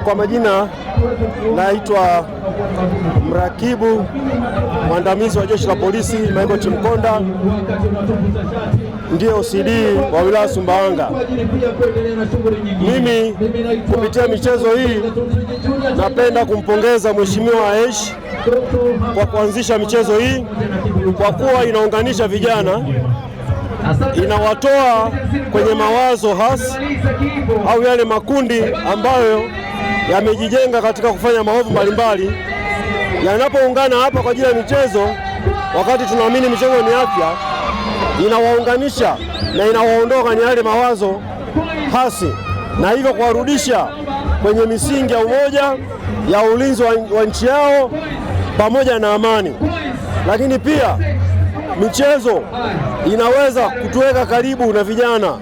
Kwa majina naitwa mrakibu mwandamizi wa jeshi la polisi Michael Chimkonda, ndiye OCD wa wilaya Sumbawanga. Mimi kupitia michezo hii napenda kumpongeza Mheshimiwa Aishi kwa kuanzisha michezo hii, kwa kuwa inaunganisha vijana, inawatoa kwenye mawazo hasi au yale makundi ambayo yamejijenga katika kufanya maovu mbalimbali. Yanapoungana hapa kwa ajili ya michezo, wakati tunaamini michezo ni afya, inawaunganisha na inawaondoa kwenye yale mawazo hasi, na hivyo kuwarudisha kwenye misingi ya umoja, ya ulinzi wa nchi yao pamoja na amani. Lakini pia michezo inaweza kutuweka karibu na vijana,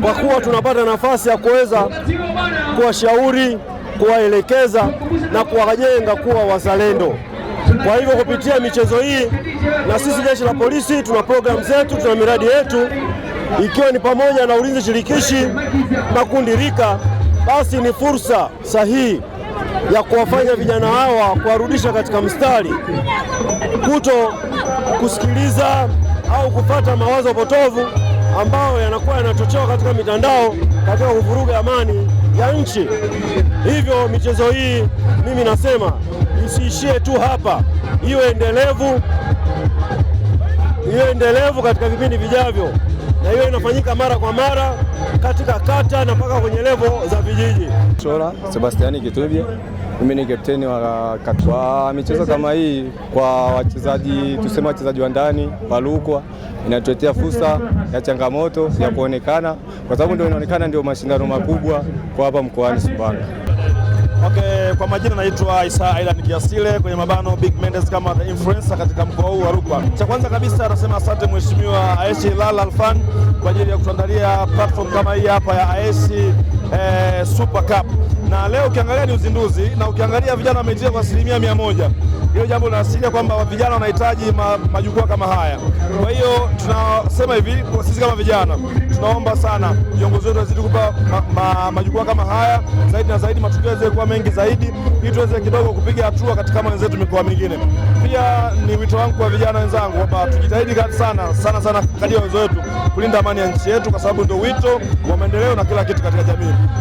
kwa kuwa tunapata nafasi ya kuweza kuwashauri, kuwaelekeza na kuwajenga kuwa wazalendo. Kwa hivyo kupitia michezo hii, na sisi jeshi la polisi tuna programu zetu, tuna miradi yetu, ikiwa ni pamoja na ulinzi shirikishi, makundi rika, basi ni fursa sahihi ya kuwafanya vijana hawa kuwarudisha katika mstari, kuto kusikiliza au kupata mawazo potovu ambayo yanakuwa yanachochewa katika mitandao katika kuvuruga amani ya nchi. Hivyo michezo hii mimi nasema isiishie tu hapa, iwe endelevu katika vipindi vijavyo, na iwe inafanyika mara kwa mara katika kata na mpaka kwenye levo za vijiji. Sebastiani Kitubye, mimi ni kapteni wa michezo kama hii. Kwa wachezaji, tuseme wachezaji wa ndani walukwa, inatuletea fursa ya changamoto ya kuonekana, kwa sababu ndio inaonekana ndio mashindano makubwa kwa hapa mkoani Sumbawanga. Okay, kwa majina naitwa Isa Aidan Kiasile, kwenye mabano Big Mendes kama the influencer katika mkoa huu wa Rukwa. Cha kwanza kabisa nasema asante Mheshimiwa Aishi Hilal Alfan kwa ajili ya kutuandalia platform kama hii hapa ya Aishi Super Cup. Na leo ukiangalia ni uzinduzi, na ukiangalia vijana wameitia kwa 100%. Hilo jambo linaashiria kwamba vijana wanahitaji majukwaa kama haya. Kwa hiyo tunasema hivi, kwa sisi kama vijana tunaomba sana viongozi wetu wazidi kupa majukwaa kama haya zaidi na zaidi, matukio yaweze kuwa mengi zaidi, ili tuweze kidogo kupiga hatua katika kama wenzetu mikoa mingine. Pia ni wito wangu kwa vijana wenzangu kwamba tujitahidi sana kadri ya uwezo wetu kulinda amani ya nchi yetu, kwa sababu ndio wito wa maendeleo na kila kitu katika jamii.